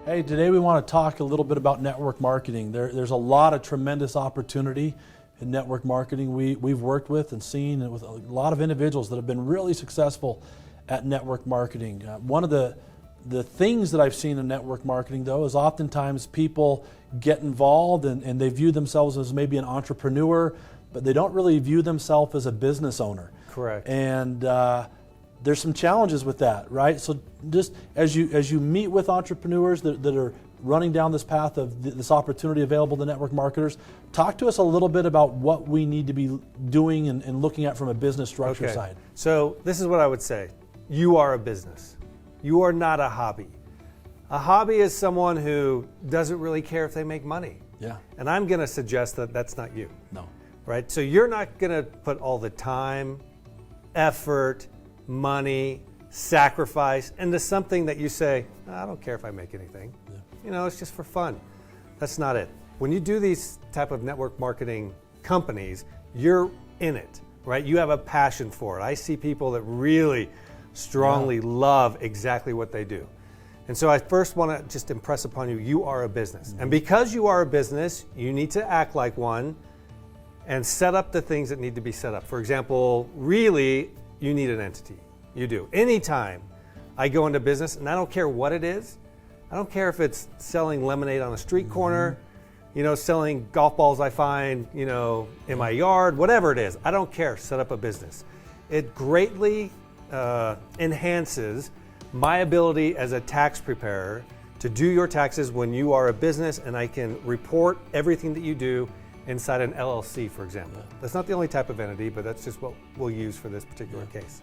Hey, today we want to talk a little bit about network marketing. There's a lot of tremendous opportunity in network marketing. We've worked with and seen with a lot of individuals that have been really successful at network marketing. One of the things that I've seen in network marketing, though, is oftentimes people get involved and they view themselves as maybe an entrepreneur, but they don't really view themselves as a business owner. Correct. And there's some challenges with that, right? So just as you meet with entrepreneurs that are running down this path of this opportunity available to network marketers, talk to us a little bit about what we need to be doing and looking at from a business structure side. So this is what I would say. You are a business. You are not a hobby. A hobby is someone who doesn't really care if they make money. Yeah. And I'm going to suggest that that's not you. No. Right? So you're not going to put all the time, effort, money, sacrifice into something that you say, I don't care if I make anything. Yeah. You know, it's just for fun. That's not it. When you do these type of network marketing companies, you're in it, right? You have a passion for it. I see people that really strongly love exactly what they do. And so I first want to just impress upon you, you are a business. Mm-hmm. And because you are a business, you need to act like one and set up the things that need to be set up. For example, really, you need an entity. You do. Anytime I go into business, and I don't care what it is, I don't care if it's selling lemonade on a street corner, you know, selling golf balls I find, you know, in my yard, whatever it is, I don't care. Set up a business. It greatly enhances my ability as a tax preparer to do your taxes when you are a business, and I can report everything that you do inside an LLC, for example. That's not the only type of entity, but that's just what we'll use for this particular case.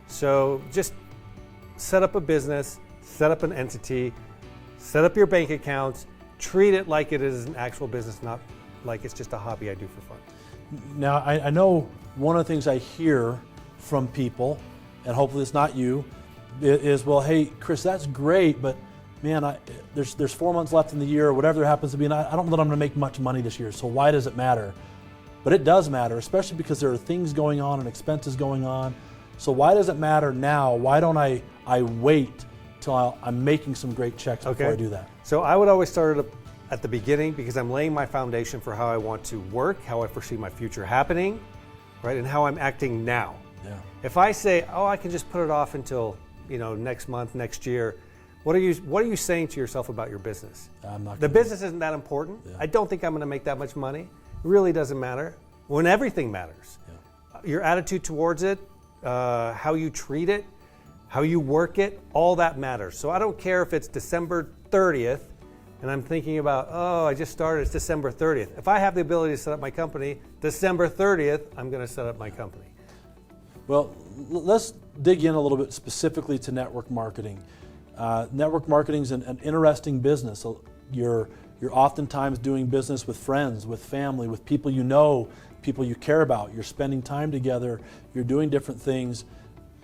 So just set up a business, set up an entity, set up your bank accounts, treat it like it is an actual business, not like it's just a hobby I do for fun. Now, I know one of the things I hear from people, and hopefully it's not you, is, well, hey, Chris, that's great, but man, there's 4 months left in the year, or whatever there happens to be, and I don't know that I'm going to make much money this year, so why does it matter? But it does matter, especially because there are things going on and expenses going on. So why does it matter now? Why don't I wait till I'm making some great checks before I do that? So I would always start at the beginning, because I'm laying my foundation for how I want to work, how I foresee my future happening, right, and how I'm acting now. Yeah. If I say, oh, I can just put it off until, you know, next month, next year, what are you saying to yourself about your business? The business isn't that important. Yeah. I don't think I'm going to make that much money. It really doesn't matter. When everything matters. Yeah. Your attitude towards it, how you treat it, how you work it, all that matters. So I don't care if it's December 30th and I'm thinking about, oh, I just started, it's December 30th. If I have the ability to set up my company, December 30th, I'm going to set up my company. Well, let's dig in a little bit specifically to network marketing. Network marketing is an interesting business. So you're oftentimes doing business with friends, with family, with people you know, people you care about. You're spending time together. You're doing different things.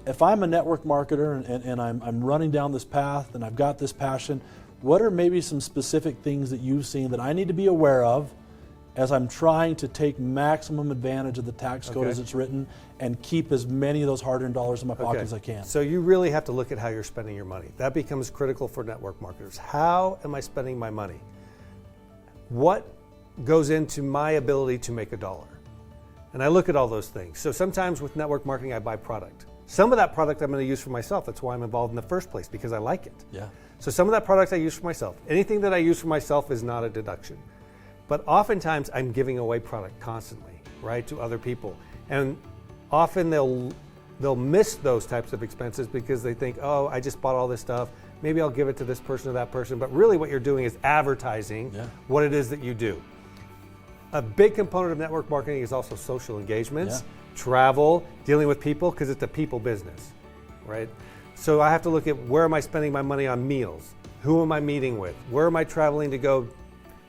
If I'm a network marketer and I'm running down this path and I've got this passion, what are maybe some specific things that you've seen that I need to be aware of as I'm trying to take maximum advantage of the tax code as it's written and keep as many of those hard-earned dollars in my pocket as I can? So you really have to look at how you're spending your money. That becomes critical for network marketers. How am I spending my money? What goes into my ability to make a dollar? And I look at all those things. So sometimes with network marketing, I buy product. Some of that product I'm going to use for myself. That's why I'm involved in the first place, because I like it. Yeah. So some of that product I use for myself. Anything that I use for myself is not a deduction. But oftentimes I'm giving away product constantly, right, to other people. And often they'll miss those types of expenses because they think, oh, I just bought all this stuff. Maybe I'll give it to this person or that person. But really what you're doing is advertising what it is that you do. A big component of network marketing is also social engagements, travel, dealing with people, because it's a people business, right? So I have to look at, where am I spending my money on meals? Who am I meeting with? Where am I traveling to go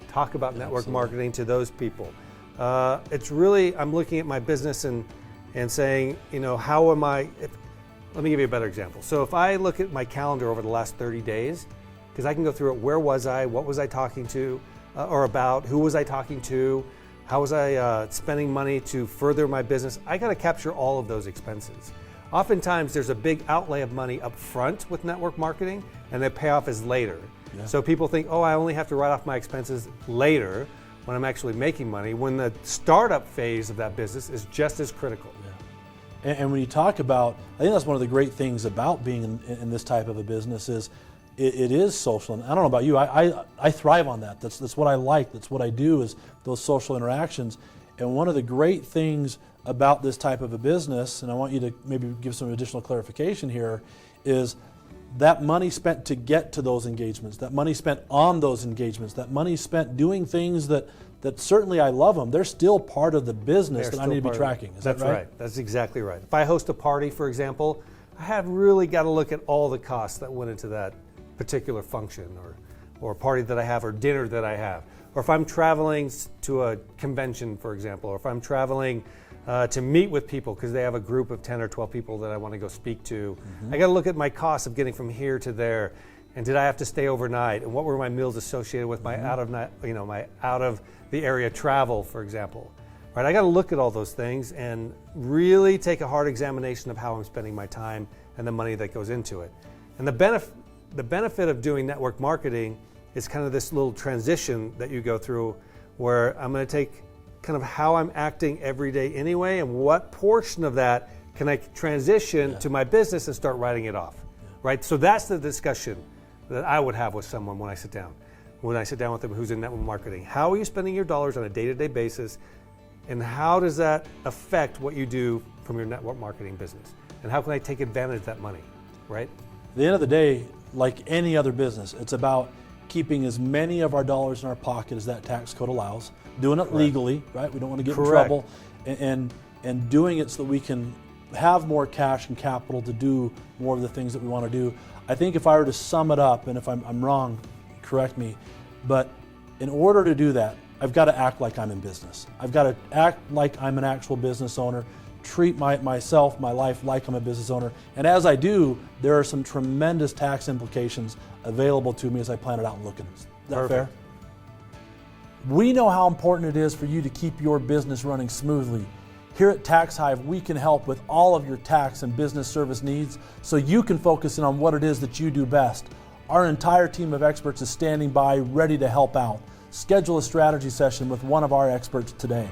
talk about network marketing to those people? It's really, I'm looking at my business and saying, you know, how am I, let me give you a better example. So if I look at my calendar over the last 30 days, because I can go through it, where was I, what was I talking to or about, who was I talking to, how was I spending money to further my business? I got to capture all of those expenses. Oftentimes there's a big outlay of money up front with network marketing, and the payoff is later. Yeah. So people think, oh, I only have to write off my expenses later when I'm actually making money, when the startup phase of that business is just as critical. Yeah. And when you talk about, I think that's one of the great things about being in this type of a business is it is social. And I don't know about you, I thrive on that. That's what I like. That's what I do, is those social interactions. And one of the great things about this type of a business, and I want you to maybe give some additional clarification here, is that money spent to get to those engagements, that money spent on those engagements, that money spent doing things that certainly I love them, they're still part of the business that I need to be tracking. Is that right? That's right. That's exactly right. If I host a party, for example, I have really got to look at all the costs that went into that particular function or party that I have, or dinner that I have. Or if I'm traveling to a convention, for example, or if I'm traveling to meet with people because they have a group of 10 or 12 people that I want to go speak to. I got to look at my costs of getting from here to there, and did I have to stay overnight, and what were my meals associated with my out of the area travel, for example. Right? I got to look at all those things and really take a hard examination of how I'm spending my time and the money that goes into it. And the benefit of doing network marketing is kind of this little transition that you go through, where I'm going to take kind of how I'm acting every day anyway, and what portion of that can I transition to my business and start writing it off, right? So that's the discussion that I would have with someone when I sit down with them who's in network marketing. How are you spending your dollars on a day-to-day basis, and how does that affect what you do from your network marketing business? And how can I take advantage of that money, right? At the end of the day, like any other business, it's about keeping as many of our dollars in our pocket as that tax code allows, doing it legally, right? We don't want to get in trouble, and doing it so that we can have more cash and capital to do more of the things that we want to do. I think if I were to sum it up, and if I'm wrong, correct me, but in order to do that, I've got to act like I'm in business. I've got to act like I'm an actual business owner, treat myself, my life like I'm a business owner. And as I do, there are some tremendous tax implications available to me as I plan it out and look at it. Is that fair? We know how important it is for you to keep your business running smoothly. Here at TaxHive, we can help with all of your tax and business service needs so you can focus in on what it is that you do best. Our entire team of experts is standing by, ready to help out. Schedule a strategy session with one of our experts today.